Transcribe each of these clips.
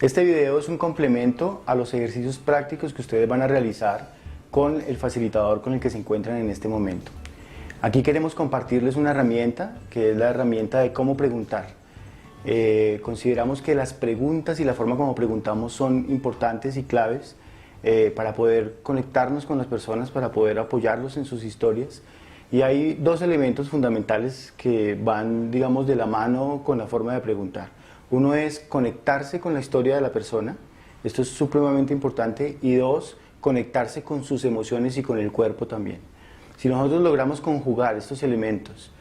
Este video es un complemento a los ejercicios prácticos que ustedes van a realizar con el facilitador con el que se encuentran en este momento. Aquí queremos compartirles una herramienta que es la herramienta de cómo preguntar. Consideramos que las preguntas y la forma como preguntamos son importantes y claves para poder conectarnos con las personas, para poder apoyarlos en sus historias. Y hay dos elementos fundamentales que van, digamos, de la mano con la forma de preguntar. Uno es conectarse con la historia de la persona, esto es supremamente importante, y dos, conectarse con sus emociones y con el cuerpo también. Si nosotros logramos conjugar estos elementos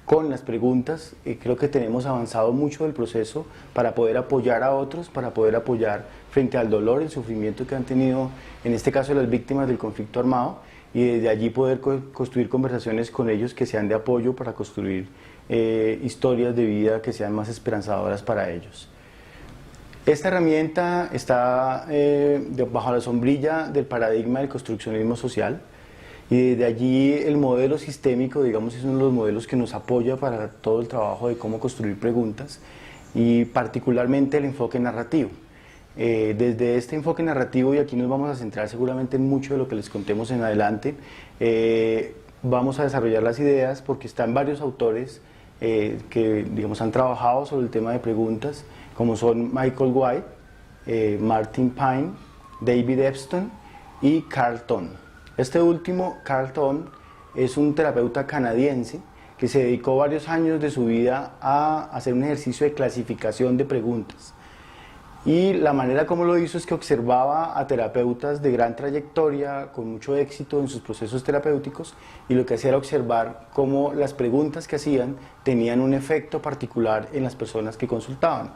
con las preguntas, creo que tenemos avanzado mucho el proceso para poder apoyar a otros, para poder apoyar frente al dolor, el sufrimiento que han tenido, en este caso las víctimas del conflicto armado, y desde allí poder construir conversaciones con ellos que sean de apoyo para construir historias de vida que sean más esperanzadoras para ellos. Esta herramienta está bajo la sombrilla del paradigma del construccionismo social, y desde allí el modelo sistémico, digamos, es uno de los modelos que nos apoya para todo el trabajo de cómo construir preguntas, y particularmente el enfoque narrativo. Desde este enfoque narrativo, y aquí nos vamos a centrar seguramente en mucho de lo que les contemos en adelante, vamos a desarrollar las ideas porque están varios autores que, digamos, han trabajado sobre el tema de preguntas, como son Michael White, Martin Pine, David Epstein y Carl Ton. Este último, Carl Ton, es un terapeuta canadiense que se dedicó varios años de su vida a hacer un ejercicio de clasificación de preguntas. Y la manera como lo hizo es que observaba a terapeutas de gran trayectoria, con mucho éxito en sus procesos terapéuticos, y lo que hacía era observar cómo las preguntas que hacían tenían un efecto particular en las personas que consultaban.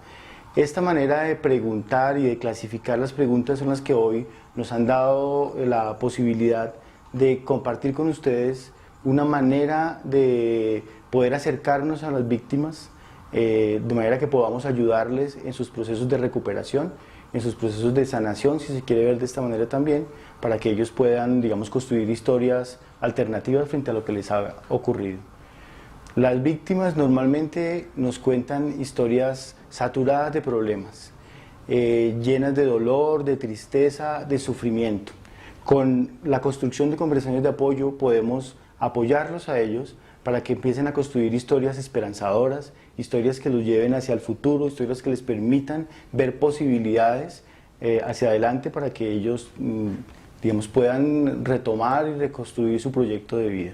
Esta manera de preguntar y de clasificar las preguntas son las que hoy nos han dado la posibilidad de compartir con ustedes una manera de poder acercarnos a las víctimas, de manera que podamos ayudarles en sus procesos de recuperación, en sus procesos de sanación, si se quiere ver de esta manera también, para que ellos puedan, digamos, construir historias alternativas frente a lo que les ha ocurrido. Las víctimas normalmente nos cuentan historias saturadas de problemas, llenas de dolor, de tristeza, de sufrimiento. Con la construcción de conversaciones de apoyo podemos apoyarlos a ellos para que empiecen a construir historias esperanzadoras, historias que los lleven hacia el futuro, historias que les permitan ver posibilidades hacia adelante para que ellos, digamos, puedan retomar y reconstruir su proyecto de vida.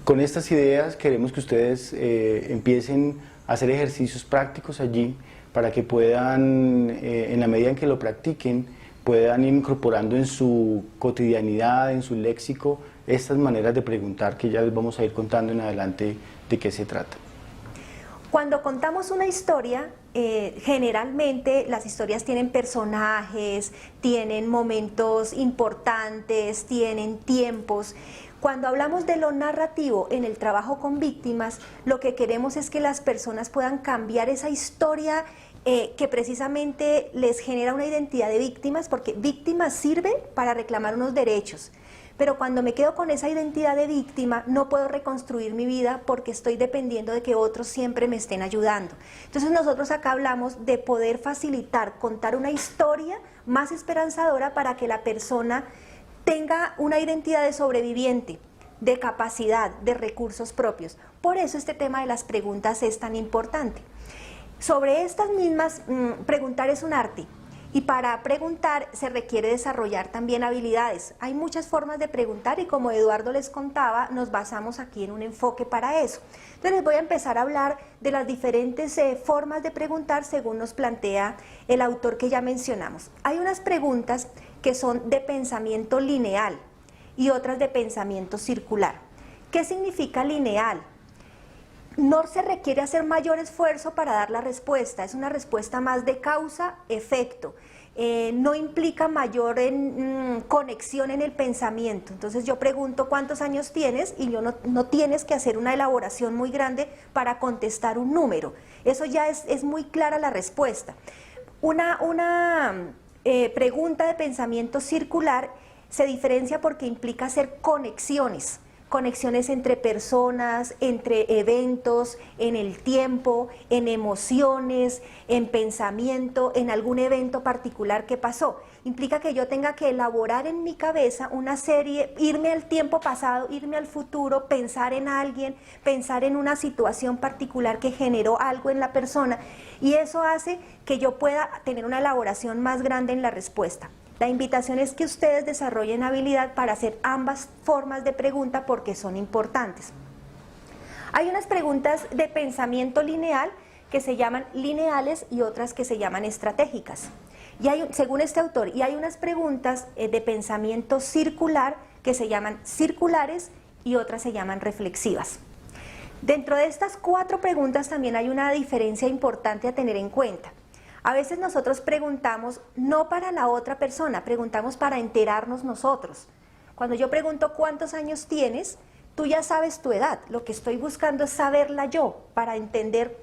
Con estas ideas queremos que ustedes empiecen a hacer ejercicios prácticos allí para que puedan, en la medida en que lo practiquen, puedan ir incorporando en su cotidianidad, en su léxico, estas maneras de preguntar que ya les vamos a ir contando en adelante de qué se trata. Cuando contamos una historia, generalmente las historias tienen personajes, tienen momentos importantes, tienen tiempos. Cuando hablamos de lo narrativo en el trabajo con víctimas, lo que queremos es que las personas puedan cambiar esa historia que precisamente les genera una identidad de víctimas, porque víctima sirve para reclamar unos derechos. Pero cuando me quedo con esa identidad de víctima, no puedo reconstruir mi vida porque estoy dependiendo de que otros siempre me estén ayudando. Entonces nosotros acá hablamos de poder facilitar, contar una historia más esperanzadora para que la persona tenga una identidad de sobreviviente, de capacidad, de recursos propios. Por eso este tema de las preguntas es tan importante. Sobre estas mismas, preguntar es un arte. Y para preguntar se requiere desarrollar también habilidades. Hay muchas formas de preguntar y, como Eduardo les contaba, nos basamos aquí en un enfoque para eso. Entonces les voy a empezar a hablar de las diferentes formas de preguntar según nos plantea el autor que ya mencionamos. Hay unas preguntas que son de pensamiento lineal y otras de pensamiento circular. ¿Qué significa lineal? No se requiere hacer mayor esfuerzo para dar la respuesta, es una respuesta más de causa-efecto, no implica mayor conexión en el pensamiento. Entonces yo pregunto ¿cuántos años tienes? Y no tienes que hacer una elaboración muy grande para contestar un número, eso ya es muy clara la respuesta. Una pregunta de pensamiento circular se diferencia porque implica hacer conexiones. conexiones entre personas, entre eventos, en el tiempo, en emociones, en pensamiento, en algún evento particular que pasó. Implica que yo tenga que elaborar en mi cabeza una serie, irme al tiempo pasado, irme al futuro, pensar en alguien, pensar en una situación particular que generó algo en la persona, y eso hace que yo pueda tener una elaboración más grande en la respuesta. La invitación es que ustedes desarrollen habilidad para hacer ambas formas de pregunta porque son importantes. Hay unas preguntas de pensamiento lineal que se llaman lineales y otras que se llaman estratégicas. Y hay, según este autor, y hay unas preguntas de pensamiento circular que se llaman circulares y otras se llaman reflexivas. Dentro de estas 4 preguntas también hay una diferencia importante a tener en cuenta. A veces nosotros preguntamos no para la otra persona, preguntamos para enterarnos nosotros. Cuando yo pregunto ¿cuántos años tienes?, tú ya sabes tu edad. Lo que estoy buscando es saberla yo, para entender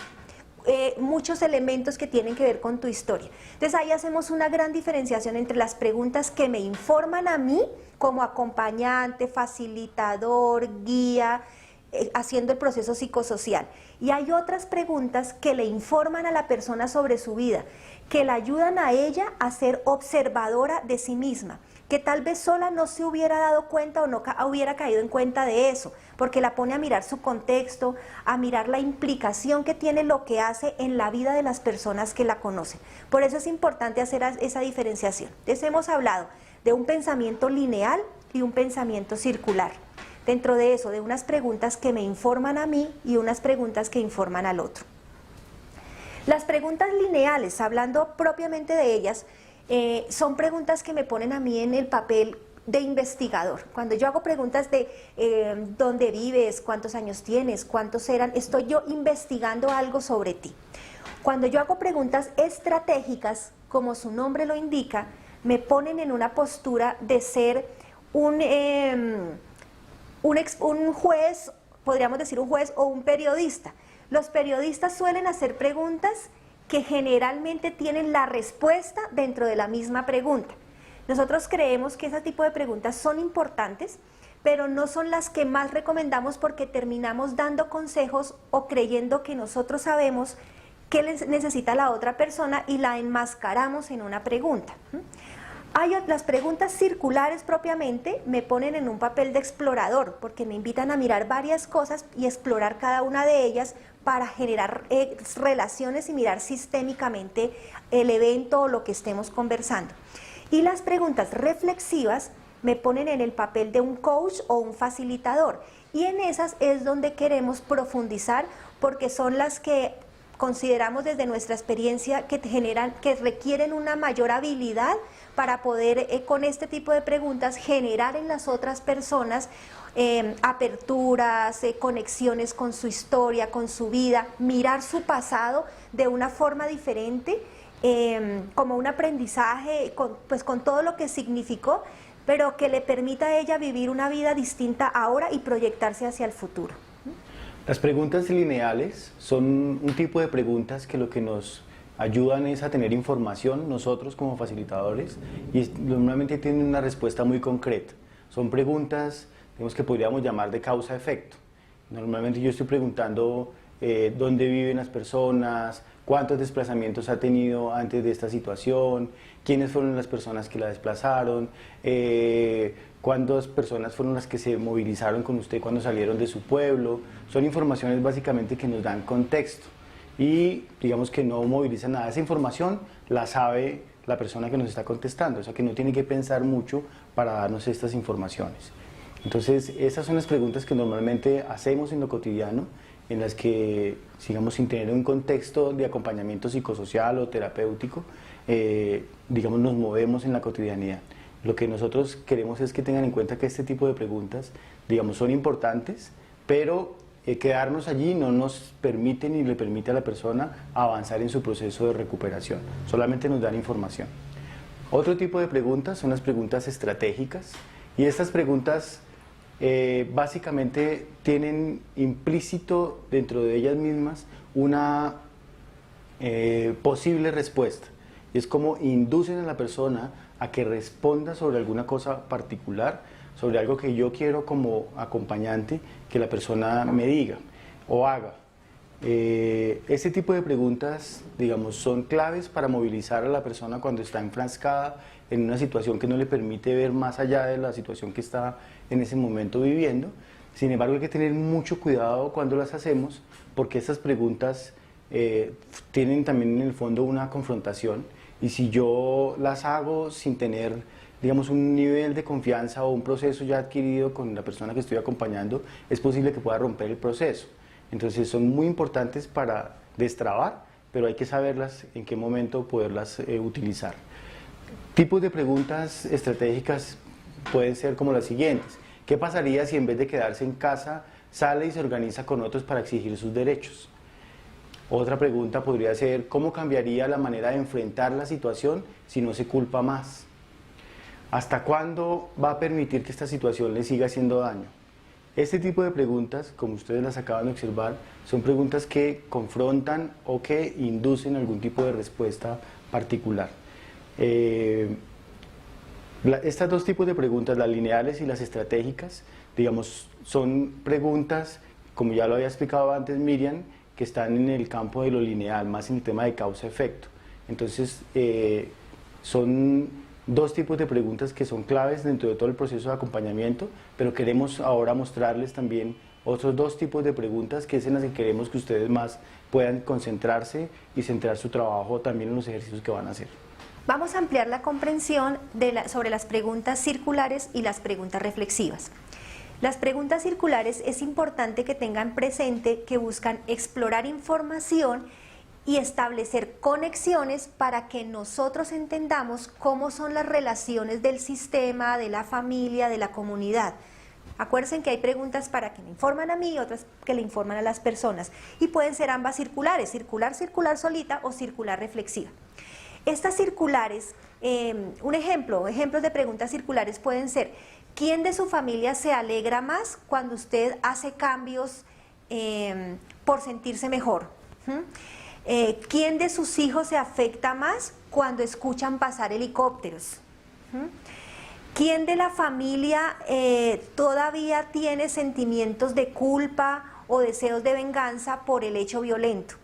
muchos elementos que tienen que ver con tu historia. Entonces ahí hacemos una gran diferenciación entre las preguntas que me informan a mí como acompañante, facilitador, guía, haciendo el proceso psicosocial. Y hay otras preguntas que le informan a la persona sobre su vida, que la ayudan a ella a ser observadora de sí misma, que tal vez sola no se hubiera dado cuenta o no hubiera caído en cuenta de eso, porque la pone a mirar su contexto, a mirar la implicación que tiene lo que hace en la vida de las personas que la conocen. Por eso es importante hacer esa diferenciación. Entonces hemos hablado de un pensamiento lineal y un pensamiento circular. Dentro de eso, de unas preguntas que me informan a mí y unas preguntas que informan al otro. Las preguntas lineales, hablando propiamente de ellas, son preguntas que me ponen a mí en el papel de investigador. Cuando yo hago preguntas de dónde vives, cuántos años tienes, cuántos eran, estoy yo investigando algo sobre ti. Cuando yo hago preguntas estratégicas, como su nombre lo indica, me ponen en una postura de ser un juez, podríamos decir un juez o un periodista. Los periodistas suelen hacer preguntas que generalmente tienen la respuesta dentro de la misma pregunta. Nosotros creemos que ese tipo de preguntas son importantes, pero no son las que más recomendamos porque terminamos dando consejos o creyendo que nosotros sabemos qué necesita la otra persona y la enmascaramos en una pregunta. Las preguntas circulares propiamente me ponen en un papel de explorador porque me invitan a mirar varias cosas y explorar cada una de ellas para generar relaciones y mirar sistémicamente el evento o lo que estemos conversando. Y las preguntas reflexivas me ponen en el papel de un coach o un facilitador, y en esas es donde queremos profundizar porque son las que consideramos desde nuestra experiencia que requieren una mayor habilidad para poder con este tipo de preguntas generar en las otras personas aperturas, conexiones con su historia, con su vida, mirar su pasado de una forma diferente, como un aprendizaje con todo lo que significó, pero que le permita a ella vivir una vida distinta ahora y proyectarse hacia el futuro. Las preguntas lineales son un tipo de preguntas que lo que nos ayudan es a tener información nosotros como facilitadores, y normalmente tienen una respuesta muy concreta. Son preguntas, digamos, que podríamos llamar de causa-efecto. Normalmente yo estoy preguntando dónde viven las personas, cuántos desplazamientos ha tenido antes de esta situación, quiénes fueron las personas que la desplazaron, cuántas personas fueron las que se movilizaron con usted cuando salieron de su pueblo. Son informaciones básicamente que nos dan contexto y digamos que no movilizan nada. Esa información la sabe la persona que nos está contestando, o sea que no tiene que pensar mucho para darnos estas informaciones. Entonces esas son las preguntas que normalmente hacemos en lo cotidiano, en las que, digamos, sin tener un contexto de acompañamiento psicosocial o terapéutico, digamos, nos movemos en la cotidianidad. Lo que nosotros queremos es que tengan en cuenta que este tipo de preguntas, digamos, son importantes, pero quedarnos allí no nos permite ni le permite a la persona avanzar en su proceso de recuperación, solamente nos dan información. Otro tipo de preguntas son las preguntas estratégicas, y estas preguntas básicamente tienen implícito dentro de ellas mismas una posible respuesta. Es como inducen a la persona a que responda sobre alguna cosa particular sobre algo que yo quiero como acompañante que la persona me diga o haga. Este tipo de preguntas, digamos, son claves para movilizar a la persona cuando está enfrascada en una situación que no le permite ver más allá de la situación que está en ese momento viviendo. Sin embargo, hay que tener mucho cuidado cuando las hacemos, porque estas preguntas tienen también en el fondo una confrontación, y si yo las hago sin tener, digamos, un nivel de confianza o un proceso ya adquirido con la persona que estoy acompañando, es posible que pueda romper el proceso. Entonces son muy importantes para destrabar, pero hay que saberlas en qué momento poderlas utilizar. Tipos de preguntas estratégicas pueden ser como las siguientes. ¿Qué pasaría si en vez de quedarse en casa sale y se organiza con otros para exigir sus derechos? Otra pregunta podría ser, ¿cómo cambiaría la manera de enfrentar la situación si no se culpa más? ¿Hasta cuándo va a permitir que esta situación le siga haciendo daño? Este tipo de preguntas, como ustedes las acaban de observar, son preguntas que confrontan o que inducen algún tipo de respuesta particular. Estas dos tipos de preguntas, las lineales y las estratégicas, digamos, son preguntas, como ya lo había explicado antes Miriam, que están en el campo de lo lineal, más en el tema de causa-efecto. Entonces, son dos tipos de preguntas que son claves dentro de todo el proceso de acompañamiento, pero queremos ahora mostrarles también otros dos tipos de preguntas que es en las que queremos que ustedes más puedan concentrarse y centrar su trabajo también en los ejercicios que van a hacer. Vamos a ampliar la comprensión sobre las preguntas circulares y las preguntas reflexivas. Las preguntas circulares es importante que tengan presente que buscan explorar información y establecer conexiones para que nosotros entendamos cómo son las relaciones del sistema, de la familia, de la comunidad. Acuérdense que hay preguntas para que me informan a mí y otras que le informan a las personas. Y pueden ser ambas circulares, circular solita o circular reflexiva. Estas circulares, ejemplos de preguntas circulares pueden ser, ¿quién de su familia se alegra más cuando usted hace cambios por sentirse mejor? ¿Quién de sus hijos se afecta más cuando escuchan pasar helicópteros? ¿Quién de la familia todavía tiene sentimientos de culpa o deseos de venganza por el hecho violento?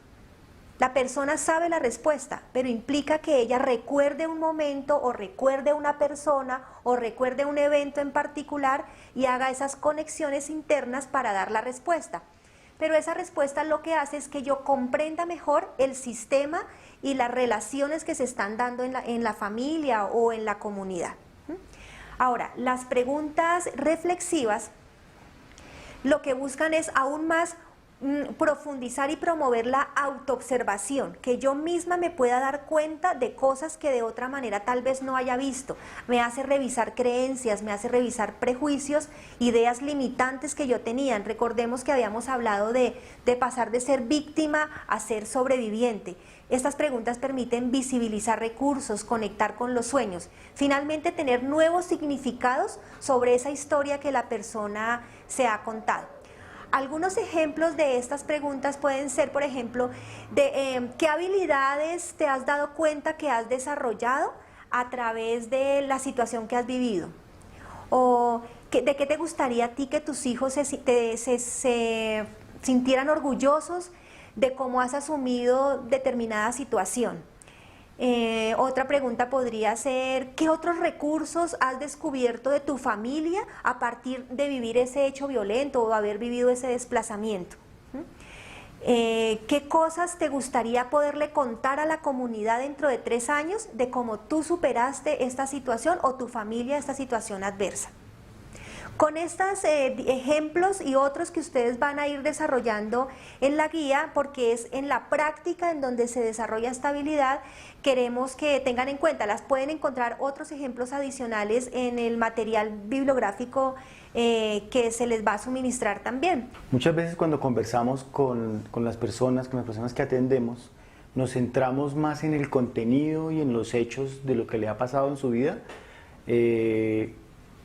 La persona sabe la respuesta, pero implica que ella recuerde un momento o recuerde una persona o recuerde un evento en particular y haga esas conexiones internas para dar la respuesta. Pero esa respuesta lo que hace es que yo comprenda mejor el sistema y las relaciones que se están dando en la familia o en la comunidad. Ahora, las preguntas reflexivas lo que buscan es aún más profundizar y promover la autoobservación, que yo misma me pueda dar cuenta de cosas que de otra manera tal vez no haya visto. Me hace revisar creencias, me hace revisar prejuicios, ideas limitantes que yo tenía. Recordemos que habíamos hablado de pasar de ser víctima a ser sobreviviente. Estas preguntas permiten visibilizar recursos, conectar con los sueños, finalmente tener nuevos significados sobre esa historia que la persona se ha contado. Algunos ejemplos de estas preguntas pueden ser, por ejemplo, ¿qué habilidades te has dado cuenta que has desarrollado a través de la situación que has vivido? ¿O de qué te gustaría a ti que tus hijos se sintieran orgullosos de cómo has asumido determinada situación? Otra pregunta podría ser, ¿qué otros recursos has descubierto de tu familia a partir de vivir ese hecho violento o haber vivido ese desplazamiento? ¿Qué cosas te gustaría poderle contar a la comunidad dentro de 3 años de cómo tú superaste esta situación o tu familia esta situación adversa? Con estos ejemplos y otros que ustedes van a ir desarrollando en la guía, porque es en la práctica en donde se desarrolla esta habilidad, queremos que tengan en cuenta, las pueden encontrar otros ejemplos adicionales en el material bibliográfico que se les va a suministrar también. Muchas veces cuando conversamos con las personas que atendemos, nos centramos más en el contenido y en los hechos de lo que le ha pasado en su vida,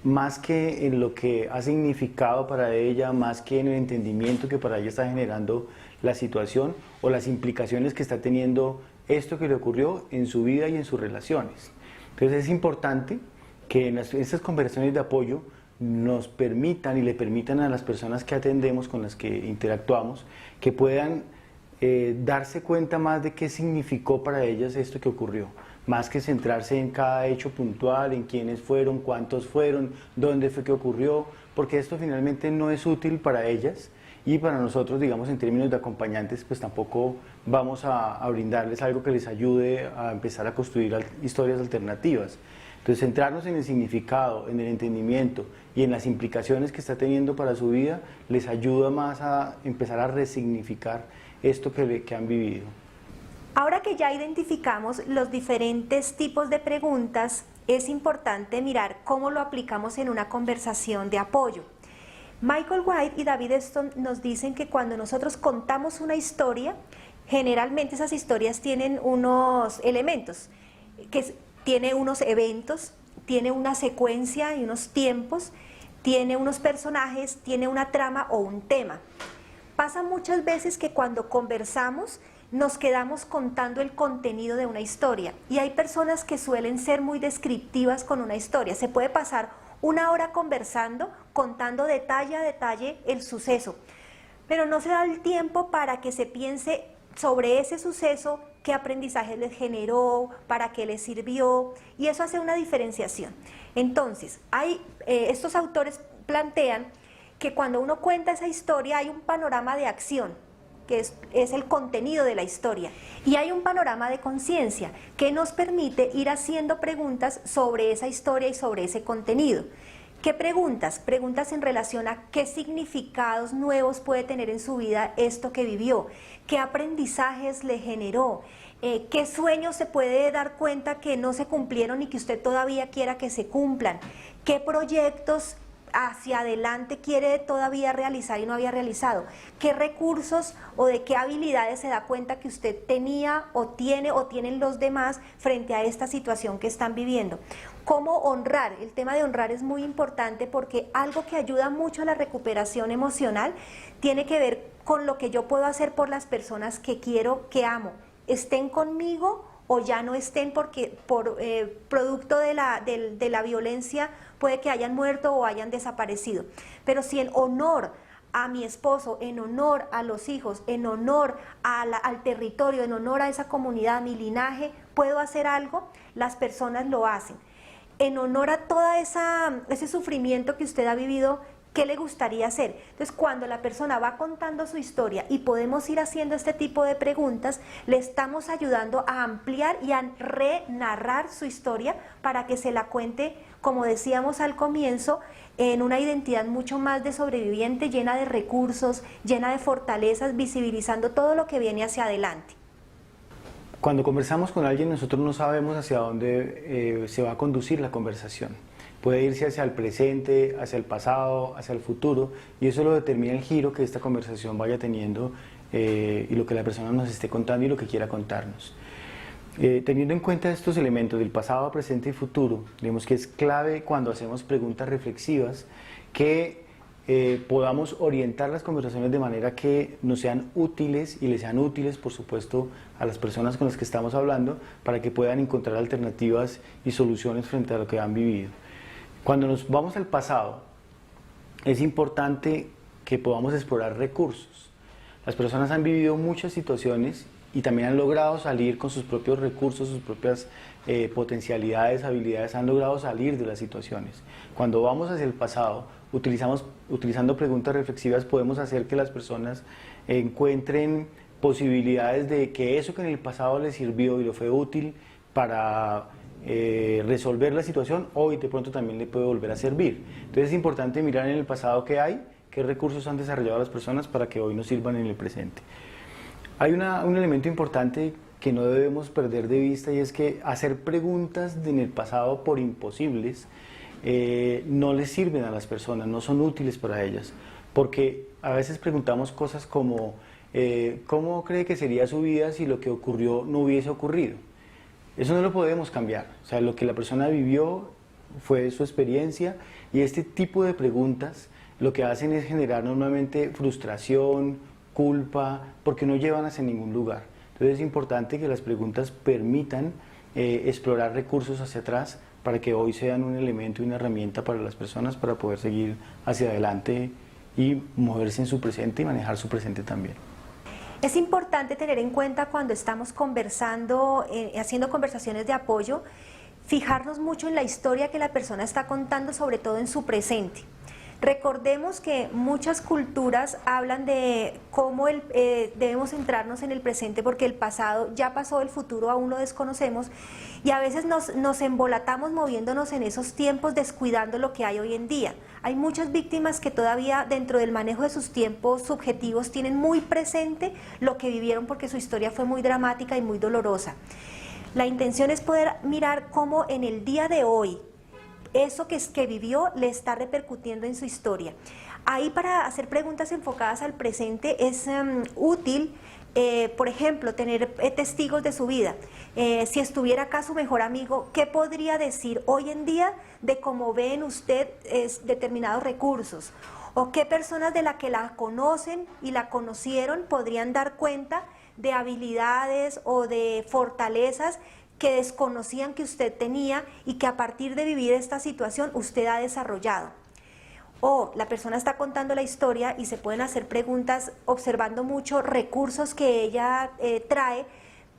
más que en lo que ha significado para ella, más que en el entendimiento que para ella está generando la situación o las implicaciones que está teniendo esto que le ocurrió en su vida y en sus relaciones. Entonces es importante que en estas conversaciones de apoyo nos permitan y le permitan a las personas que atendemos, con las que interactuamos, que puedan darse cuenta más de qué significó para ellas esto que ocurrió, más que centrarse en cada hecho puntual, en quiénes fueron, cuántos fueron, dónde fue que ocurrió, porque esto finalmente no es útil para ellas y para nosotros, digamos, en términos de acompañantes, pues tampoco vamos a brindarles algo que les ayude a empezar a construir historias alternativas. Entonces, centrarnos en el significado, en el entendimiento y en las implicaciones que está teniendo para su vida, les ayuda más a empezar a resignificar esto que han vivido. Ahora que ya identificamos los diferentes tipos de preguntas, es importante mirar cómo lo aplicamos en una conversación de apoyo. Michael White y David Stone nos dicen que cuando nosotros contamos una historia, generalmente esas historias tienen unos elementos, tiene unos eventos, tiene una secuencia y unos tiempos, tiene unos personajes, tiene una trama o un tema. Pasa muchas veces que cuando conversamos nos quedamos contando el contenido de una historia y hay personas que suelen ser muy descriptivas con una historia. Se puede pasar una hora conversando, contando detalle a detalle el suceso, pero no se da el tiempo para que se piense sobre ese suceso, qué aprendizaje les generó, para qué les sirvió, y eso hace una diferenciación. Entonces, estos autores plantean que cuando uno cuenta esa historia hay un panorama de acción, que es el contenido de la historia, y hay un panorama de conciencia que nos permite ir haciendo preguntas sobre esa historia y sobre ese contenido. ¿Qué preguntas? Preguntas en relación a qué significados nuevos puede tener en su vida esto que vivió, qué aprendizajes le generó, qué sueños se puede dar cuenta que no se cumplieron y que usted todavía quiera que se cumplan, qué proyectos hacia adelante quiere todavía realizar y no había realizado, qué recursos o de qué habilidades se da cuenta que usted tenía o tienen los demás frente a esta situación que están viviendo. Cómo honrar, el tema de honrar es muy importante porque algo que ayuda mucho a la recuperación emocional tiene que ver con lo que yo puedo hacer por las personas que quiero, que amo, estén conmigo o ya no estén porque por producto de la violencia puede que hayan muerto o hayan desaparecido. Pero si en honor a mi esposo, en honor a los hijos, en honor al territorio, en honor a esa comunidad, a mi linaje, puedo hacer algo, las personas lo hacen. En honor a todo ese sufrimiento que usted ha vivido, ¿qué le gustaría hacer? Entonces, cuando la persona va contando su historia y podemos ir haciendo este tipo de preguntas, le estamos ayudando a ampliar y a renarrar su historia para que se la cuente, como decíamos al comienzo, en una identidad mucho más de sobreviviente, llena de recursos, llena de fortalezas, visibilizando todo lo que viene hacia adelante. Cuando conversamos con alguien, nosotros no sabemos hacia dónde se va a conducir la conversación. Puede irse hacia el presente, hacia el pasado, hacia el futuro, y eso lo determina el giro que esta conversación vaya teniendo y lo que la persona nos esté contando y lo que quiera contarnos. Teniendo en cuenta estos elementos del pasado, presente y futuro, digamos que es clave cuando hacemos preguntas reflexivas que podamos orientar las conversaciones de manera que nos sean útiles y les sean útiles, por supuesto, a las personas con las que estamos hablando, para que puedan encontrar alternativas y soluciones frente a lo que han vivido. Cuando nos vamos al pasado, es importante que podamos explorar recursos. Las personas han vivido muchas situaciones y también han logrado salir con sus propios recursos, sus propias potencialidades, habilidades, han logrado salir de las situaciones. Cuando vamos hacia el pasado, utilizando preguntas reflexivas, podemos hacer que las personas encuentren posibilidades de que eso que en el pasado les sirvió y lo fue útil para resolver la situación, hoy de pronto también le puede volver a servir. Entonces es importante mirar en el pasado qué hay, qué recursos han desarrollado las personas para que hoy nos sirvan en el presente. Hay un elemento importante que no debemos perder de vista y es que hacer preguntas en el pasado por imposibles no les sirven a las personas, no son útiles para ellas, porque a veces preguntamos cosas como ¿cómo cree que sería su vida si lo que ocurrió no hubiese ocurrido? Eso no lo podemos cambiar, o sea, lo que la persona vivió fue su experiencia y este tipo de preguntas lo que hacen es generar normalmente frustración, culpa, porque no llevan hacia ningún lugar. Entonces es importante que las preguntas permitan explorar recursos hacia atrás para que hoy sean un elemento y una herramienta para las personas para poder seguir hacia adelante y moverse en su presente y manejar su presente también. Es importante tener en cuenta cuando estamos conversando, haciendo conversaciones de apoyo, fijarnos mucho en la historia que la persona está contando, sobre todo en su presente. Recordemos que muchas culturas hablan de cómo debemos centrarnos en el presente porque el pasado ya pasó, el futuro aún lo desconocemos y a veces nos embolatamos moviéndonos en esos tiempos descuidando lo que hay hoy en día. Hay muchas víctimas que todavía dentro del manejo de sus tiempos subjetivos tienen muy presente lo que vivieron porque su historia fue muy dramática y muy dolorosa. La intención es poder mirar cómo en el día de hoy eso que vivió le está repercutiendo en su historia. Ahí para hacer preguntas enfocadas al presente es útil, por ejemplo, tener testigos de su vida. Si estuviera acá su mejor amigo, ¿qué podría decir hoy en día de cómo ve en usted determinados recursos? ¿O qué personas de las que la conocen y la conocieron podrían dar cuenta de habilidades o de fortalezas que desconocían que usted tenía y que a partir de vivir esta situación usted ha desarrollado? O la persona está contando la historia y se pueden hacer preguntas observando mucho recursos que ella trae,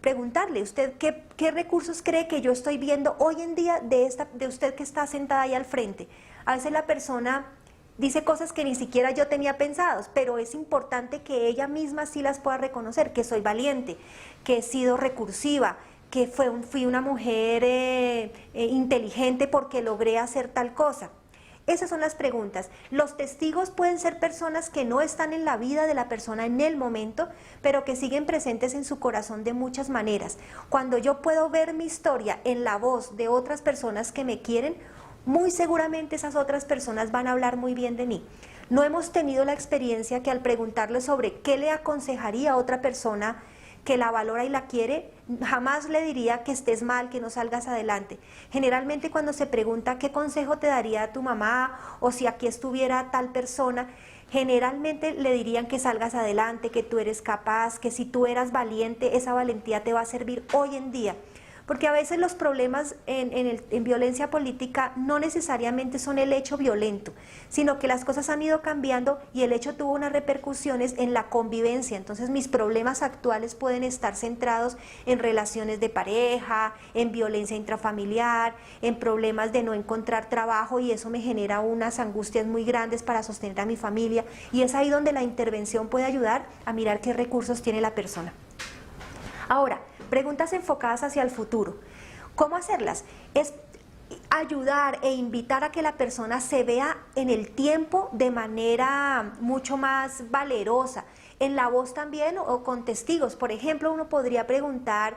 preguntarle, ¿usted qué recursos cree que yo estoy viendo hoy en día de usted que está sentada ahí al frente? A veces la persona dice cosas que ni siquiera yo tenía pensados, pero es importante que ella misma sí las pueda reconocer, que soy valiente, que he sido recursiva, que fui una mujer inteligente porque logré hacer tal cosa. Esas son las preguntas. Los testigos pueden ser personas que no están en la vida de la persona en el momento, pero que siguen presentes en su corazón de muchas maneras. Cuando yo puedo ver mi historia en la voz de otras personas que me quieren, muy seguramente esas otras personas van a hablar muy bien de mí. No hemos tenido la experiencia que al preguntarle sobre qué le aconsejaría a otra persona que la valora y la quiere, jamás le diría que estés mal, que no salgas adelante. Generalmente cuando se pregunta qué consejo te daría tu mamá o si aquí estuviera tal persona, generalmente le dirían que salgas adelante, que tú eres capaz, que si tú eras valiente, esa valentía te va a servir hoy en día. Porque a veces los problemas en violencia política no necesariamente son el hecho violento, sino que las cosas han ido cambiando y el hecho tuvo unas repercusiones en la convivencia. Entonces mis problemas actuales pueden estar centrados en relaciones de pareja, en violencia intrafamiliar, en problemas de no encontrar trabajo y eso me genera unas angustias muy grandes para sostener a mi familia y es ahí donde la intervención puede ayudar a mirar qué recursos tiene la persona. Ahora, preguntas enfocadas hacia el futuro. ¿Cómo hacerlas? Es ayudar e invitar a que la persona se vea en el tiempo de manera mucho más valerosa, en la voz también o con testigos. Por ejemplo, uno podría preguntar,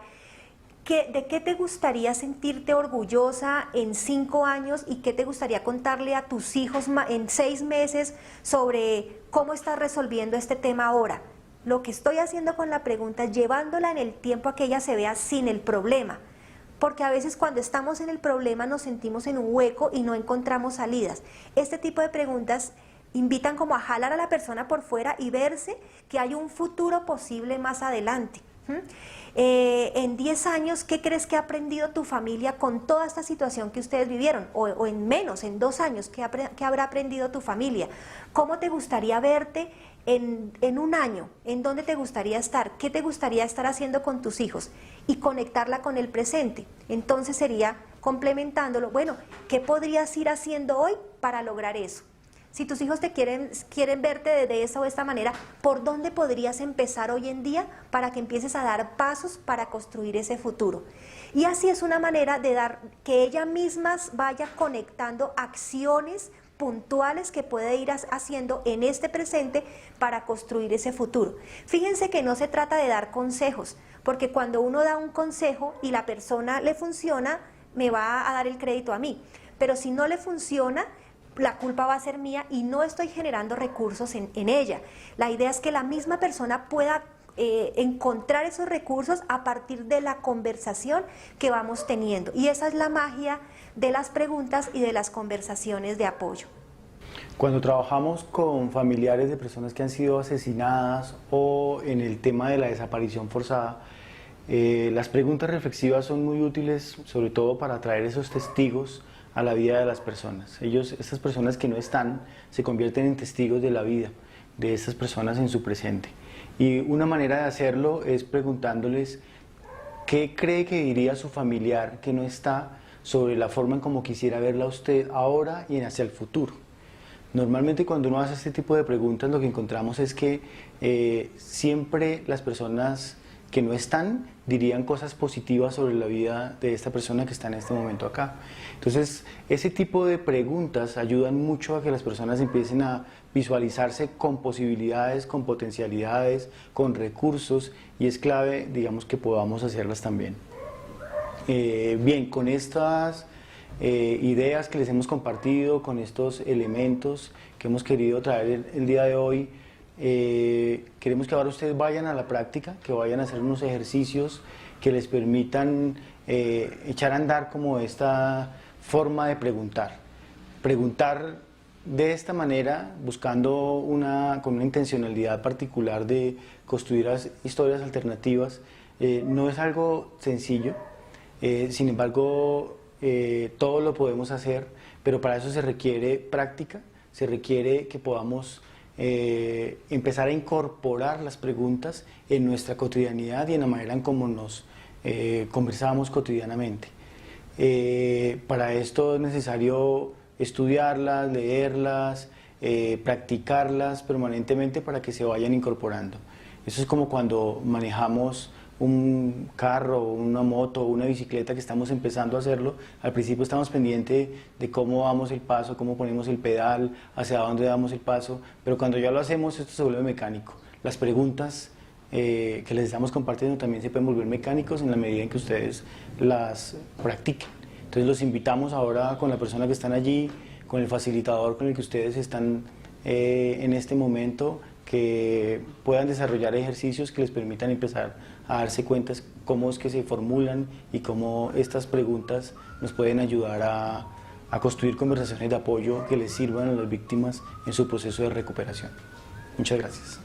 ¿de qué te gustaría sentirte orgullosa en 5 años y qué te gustaría contarle a tus hijos en 6 meses sobre cómo estás resolviendo este tema ahora? Lo que estoy haciendo con la pregunta es llevándola en el tiempo a que ella se vea sin el problema, porque a veces cuando estamos en el problema nos sentimos en un hueco y no encontramos salidas. Este tipo de preguntas invitan como a jalar a la persona por fuera y verse que hay un futuro posible más adelante. En 10 años, ¿qué crees que ha aprendido tu familia con toda esta situación que ustedes vivieron? O en menos, en 2 años, ¿qué habrá aprendido tu familia? ¿Cómo te gustaría verte en 1 año? ¿En dónde te gustaría estar? ¿Qué te gustaría estar haciendo con tus hijos? Y conectarla con el presente. Entonces sería complementándolo, bueno, ¿qué podrías ir haciendo hoy para lograr eso? Si tus hijos quieren verte de esa o esta manera, ¿por dónde podrías empezar hoy en día para que empieces a dar pasos para construir ese futuro? Y así es una manera de que ella misma vaya conectando acciones puntuales que puede ir haciendo en este presente para construir ese futuro. Fíjense que no se trata de dar consejos, porque cuando uno da un consejo y la persona le funciona, me va a dar el crédito a mí. Pero si no le funciona, la culpa va a ser mía y no estoy generando recursos en ella. La idea es que la misma persona pueda encontrar esos recursos a partir de la conversación que vamos teniendo. Y esa es la magia de las preguntas y de las conversaciones de apoyo. Cuando trabajamos con familiares de personas que han sido asesinadas o en el tema de la desaparición forzada, Las preguntas reflexivas son muy útiles, sobre todo para traer esos testigos a la vida de las personas. Estas personas que no están, se convierten en testigos de la vida de estas personas en su presente. Y una manera de hacerlo es preguntándoles qué cree que diría su familiar que no está sobre la forma en cómo quisiera verla usted ahora y hacia el futuro. Normalmente cuando uno hace este tipo de preguntas lo que encontramos es que siempre las personas que no están dirían cosas positivas sobre la vida de esta persona que está en este momento acá. Entonces, ese tipo de preguntas ayudan mucho a que las personas empiecen a visualizarse con posibilidades, con potencialidades, con recursos, y es clave, digamos, que podamos hacerlas también. Bien, con estas ideas que les hemos compartido, con estos elementos que hemos querido traer el día de hoy, queremos que ahora ustedes vayan a la práctica, que vayan a hacer unos ejercicios que les permitan echar a andar como esta forma de preguntar. Preguntar de esta manera, buscando con una intencionalidad particular de construir historias alternativas, no es algo sencillo, sin embargo todo lo podemos hacer, pero para eso se requiere práctica, se requiere que podamos empezar a incorporar las preguntas en nuestra cotidianidad y en la manera en cómo nos conversamos cotidianamente. Para esto es necesario estudiarlas, leerlas, practicarlas permanentemente para que se vayan incorporando. Eso es como cuando manejamos un carro, una moto, una bicicleta que estamos empezando a hacerlo. Al principio estamos pendientes de cómo damos el paso, cómo ponemos el pedal, hacia dónde damos el paso, pero cuando ya lo hacemos esto se vuelve mecánico. Las preguntas que les estamos compartiendo también se pueden volver mecánicos en la medida en que ustedes las practiquen. Entonces los invitamos ahora con la persona que están allí, con el facilitador con el que ustedes están en este momento, que puedan desarrollar ejercicios que les permitan empezar a darse cuenta cómo es que se formulan y cómo estas preguntas nos pueden ayudar a construir conversaciones de apoyo que les sirvan a las víctimas en su proceso de recuperación. Muchas gracias.